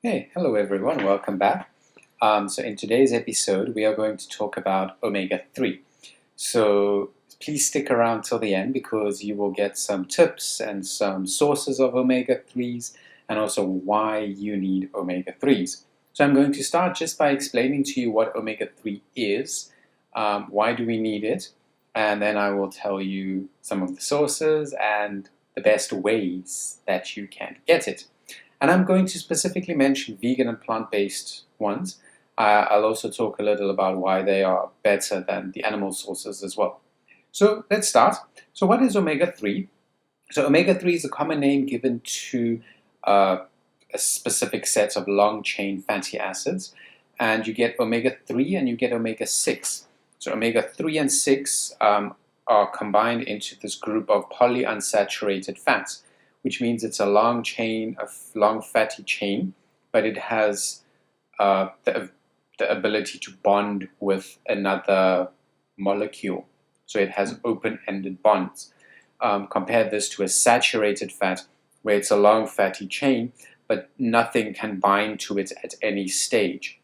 Hey, hello everyone, welcome back. So in today's episode, we are going to talk about omega-3. So please stick around till the end because you will get some tips and some sources of omega-3s and also why you need omega-3s. So I'm going to start just by explaining to you what omega-3 is, why do we need it, and then I will tell you some of the sources and the best ways that you can get it. And I'm going to specifically mention vegan and plant-based ones. I'll also talk a little about why they are better than the animal sources as well. So let's start. So what is omega-3? So omega-3 is a common name given to a specific set of long-chain fatty acids. And you get omega-3 and you get omega-6. So omega-3 and 6 are combined into this group of polyunsaturated fats, which means it's a long chain, a long fatty chain, but it has the ability to bond with another molecule. So it has open-ended bonds. Compare this to a saturated fat, where it's a long fatty chain, but nothing can bind to it at any stage.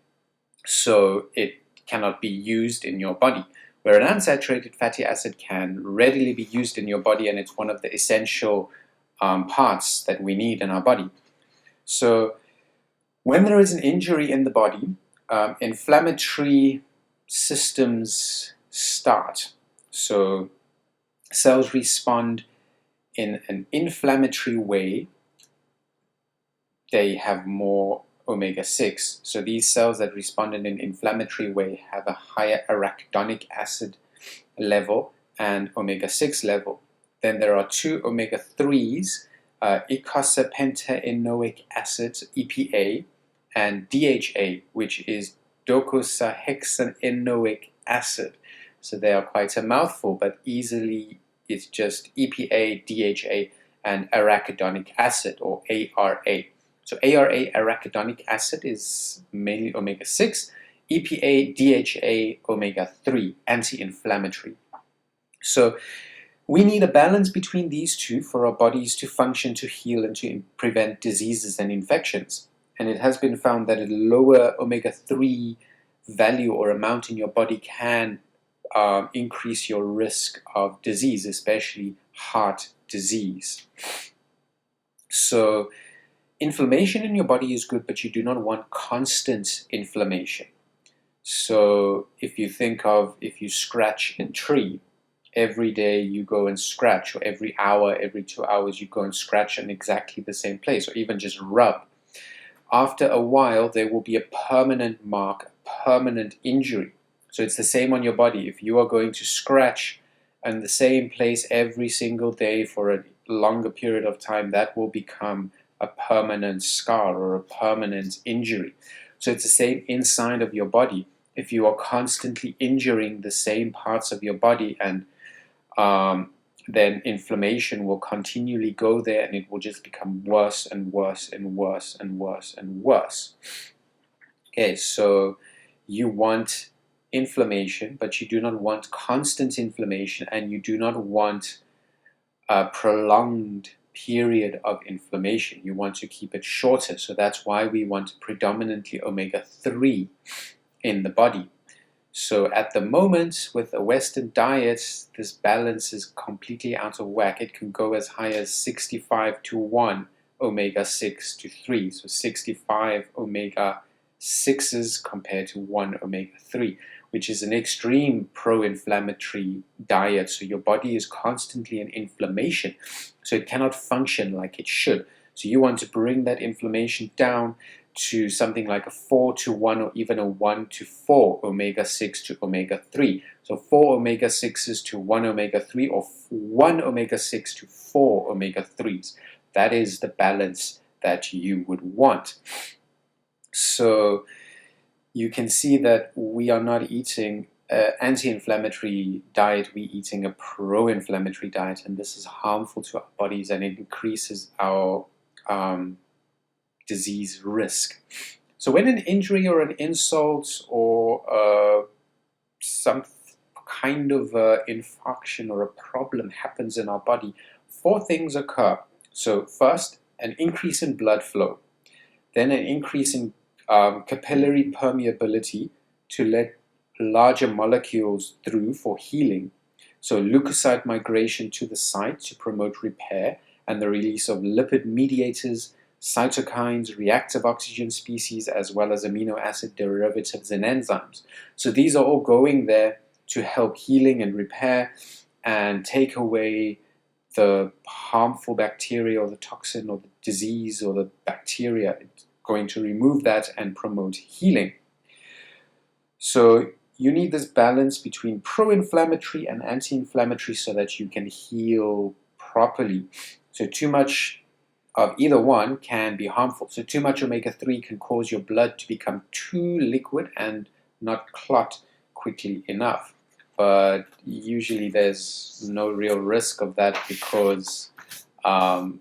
So it cannot be used in your body. Where an unsaturated fatty acid can readily be used in your body, and it's one of the essential parts that we need in our body. So when there is an injury in the body, inflammatory systems start. So cells respond in an inflammatory way. They have more omega-6. So these cells that respond in an inflammatory way have a higher arachidonic acid level and omega-6 level. Then there are two omega-3s, eicosapentaenoic acids, EPA, and DHA, which is Docosahexaenoic acid. So they are quite a mouthful, but easily it's just EPA, DHA, and arachidonic acid, or ARA. So ARA, arachidonic acid, is mainly omega-6, EPA, DHA, omega-3, anti-inflammatory. So we need a balance between these two for our bodies to function, to heal, and to prevent diseases and infections. And it has been found that a lower omega-3 value or amount in your body can increase your risk of disease, especially heart disease. So inflammation in your body is good, but you do not want constant inflammation. So if you think of, if you scratch a tree, every day you go and scratch, or every hour, every 2 hours you go and scratch in exactly the same place, or even just rub. After a while there will be a permanent mark, a permanent injury. So it's the same on your body. If you are going to scratch in the same place every single day for a longer period of time, that will become a permanent scar or a permanent injury. So it's the same inside of your body. If you are constantly injuring the same parts of your body, and then inflammation will continually go there, and it will just become worse and worse and worse and worse and worse. Okay, so you want inflammation, but you do not want constant inflammation, and you do not want a prolonged period of inflammation. You want to keep it shorter. So that's why we want predominantly omega-3 in the body. So at the moment, with a Western diet, this balance is completely out of whack. It can go as high as 65 to 1 omega-6 to 3. So 65 omega-6s compared to 1 omega-3, which is an extreme pro-inflammatory diet. So your body is constantly in inflammation, so it cannot function like it should. So you want to bring that inflammation down to something like a 4 to 1, or even a 1 to 4 omega-6 to omega-3. So 4 omega-6s to 1 omega-3, or 1 omega-6 to 4 omega-3s. That is the balance that you would want. So you can see that we are not eating an anti-inflammatory diet, we're eating a pro-inflammatory diet, and this is harmful to our bodies, and it increases our disease risk. So when an injury or an insult or some kind of infarction or a problem happens in our body, 4 things occur. So first, an increase in blood flow. then an increase in capillary permeability to let larger molecules through for healing. So leukocyte migration to the site to promote repair and the release of lipid mediators, cytokines, reactive oxygen species, as well as amino acid derivatives and enzymes. So these are all going there to help healing and repair and take away the harmful bacteria or the toxin or the disease or the bacteria. It's going to remove that and promote healing. So you need this balance between pro-inflammatory and anti-inflammatory so that you can heal properly. So too much of either one can be harmful. So too much omega-3 can cause your blood to become too liquid and not clot quickly enough. But usually there's no real risk of that because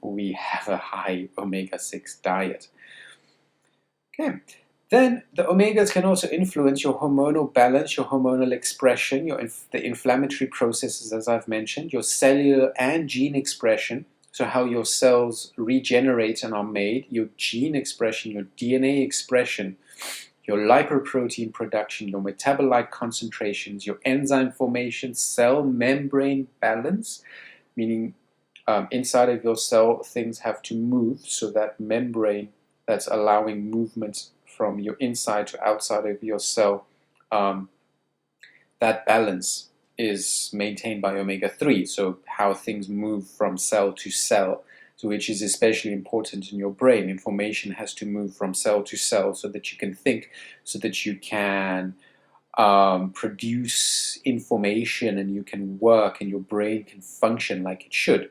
we have a high omega-6 diet. Okay. Then the omegas can also influence your hormonal balance, your hormonal expression, the inflammatory processes, as I've mentioned, your cellular and gene expression, so how your cells regenerate and are made, your gene expression, your DNA expression, your lipoprotein production, your metabolite concentrations, your enzyme formation, cell membrane balance, meaning inside of your cell things have to move, so that membrane that's allowing movement from your inside to outside of your cell, that balance is maintained by omega-3. So how things move from cell to cell, so which is especially important in your brain. Information has to move from cell to cell so that you can think, so that you can produce information and you can work and your brain can function like it should.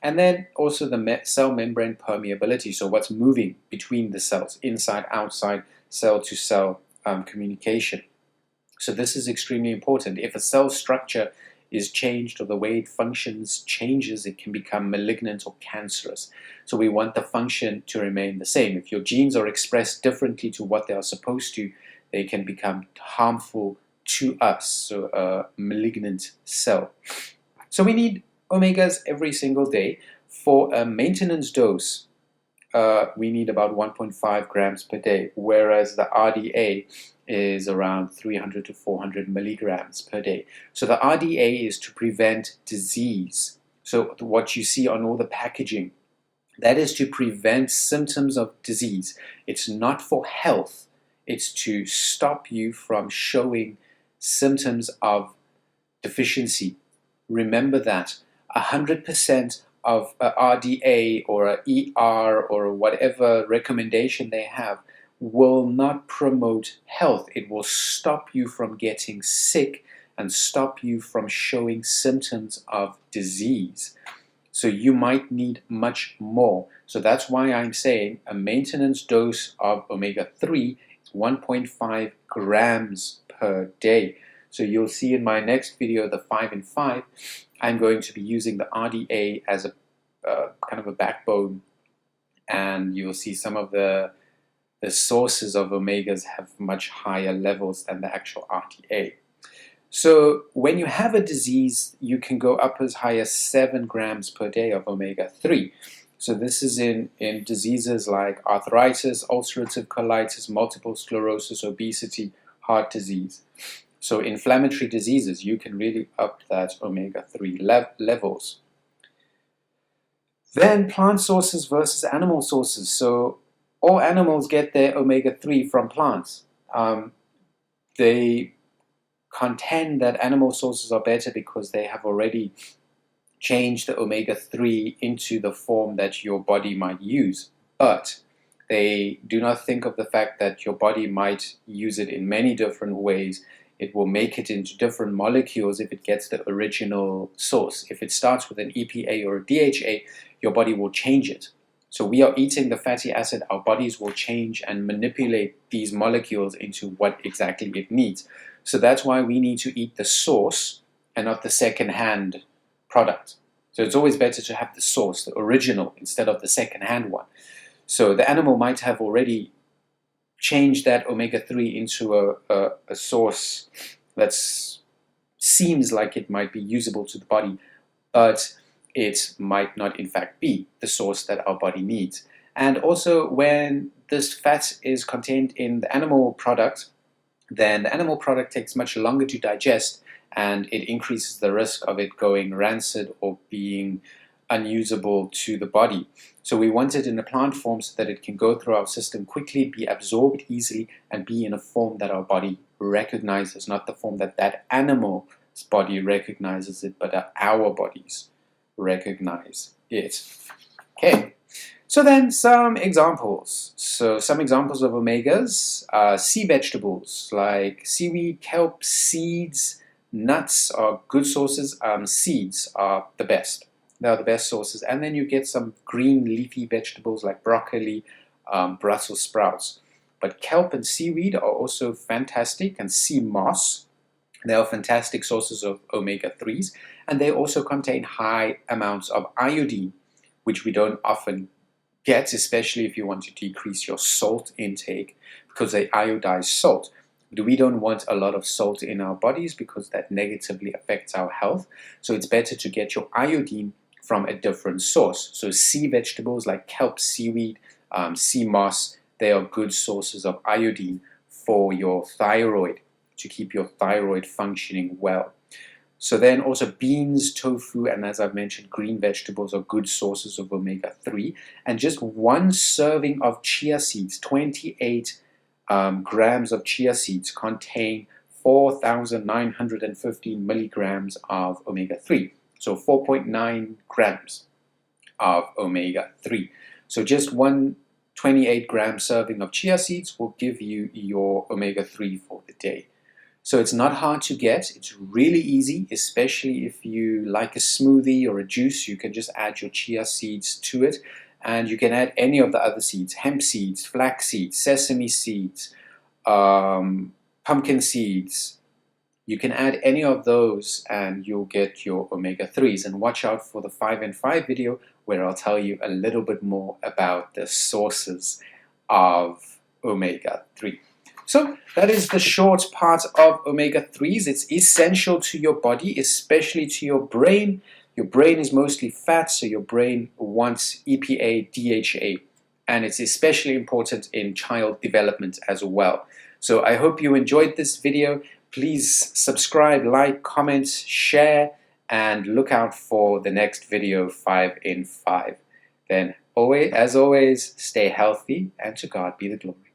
And then also the cell membrane permeability, so what's moving between the cells, inside, outside, cell to cell communication. So this is extremely important. If a cell structure is changed or the way it functions changes, it can become malignant or cancerous. So we want the function to remain the same. If your genes are expressed differently to what they are supposed to, they can become harmful to us, so a malignant cell. So we need omegas every single day. For a maintenance dose, we need about 1.5 grams per day, whereas the RDA is around 300 to 400 milligrams per day. So the RDA is to prevent disease. So what you see on all the packaging, that is to prevent symptoms of disease. It's not for health. It's to stop you from showing symptoms of deficiency. Remember that 100% of a RDA or a ER or whatever recommendation they have will not promote health. It will stop you from getting sick and stop you from showing symptoms of disease. So you might need much more. So that's why I'm saying a maintenance dose of omega-3 is 1.5 grams per day. So you'll see in my next video, the 5 and 5, I'm going to be using the RDA as a kind of a backbone, and you'll see some of the sources of omegas have much higher levels than the actual RDA. So when you have a disease, you can go up as high as 7 grams per day of omega-3. So this is in diseases like arthritis, ulcerative colitis, multiple sclerosis, obesity, heart disease. So inflammatory diseases, you can really up that omega-3 levels. Then plant sources versus animal sources. So all animals get their omega-3 from plants. They contend that animal sources are better because they have already changed the omega-3 into the form that your body might use. But they do not think of the fact that your body might use it in many different ways. It will make it into different molecules if it gets the original source. If it starts with an EPA or a DHA, your body will change it. So we are eating the fatty acid, our bodies will change and manipulate these molecules into what exactly it needs. So that's why we need to eat the source and not the second-hand product. So it's always better to have the source, the original, instead of the second-hand one. So the animal might have already changed that omega-3 into a source that seems like it might be usable to the body, but it might not in fact be the source that our body needs. And also when this fat is contained in the animal product, then the animal product takes much longer to digest, and it increases the risk of it going rancid or being unusable to the body. So we want it in a plant form so that it can go through our system quickly, be absorbed easily, and be in a form that our body recognizes, not the form that that animal's body recognizes it, but our bodies recognize it. Okay, so then some examples. So some examples of omegas: sea vegetables like seaweed, kelp, seeds, nuts are good sources. Seeds are the best. They are the best sources. And then you get some green leafy vegetables like broccoli, Brussels sprouts. But kelp and seaweed are also fantastic, and sea moss. They are fantastic sources of omega-3s, and they also contain high amounts of iodine, which we don't often get, especially if you want to decrease your salt intake, because they iodize salt. We don't want a lot of salt in our bodies because that negatively affects our health. So it's better to get your iodine from a different source. So sea vegetables like kelp, seaweed, sea moss, they are good sources of iodine for your thyroid, to keep your thyroid functioning well. So then also beans, tofu, and as I've mentioned, green vegetables are good sources of omega-3. And just one serving of chia seeds, 28 grams of chia seeds, contain 4,915 milligrams of omega-3. So 4.9 grams of omega-3. So just one 28-gram serving of chia seeds will give you your omega-3 for the day. So it's not hard to get. It's really easy, especially if you like a smoothie or a juice. You can just add your chia seeds to it, and you can add any of the other seeds: hemp seeds, flax seeds, sesame seeds, pumpkin seeds. You can add any of those and you'll get your omega-3s. And watch out for the 5 and 5 video, where I'll tell you a little bit more about the sources of omega-3. So that is the short part of omega-3s. It's essential to your body, especially to your brain. Your brain is mostly fat, so your brain wants EPA, DHA, and it's especially important in child development as well. So I hope you enjoyed this video. Please subscribe, like, comment, share, and look out for the next video, 5 in 5. Then, as always, stay healthy, and to God be the glory.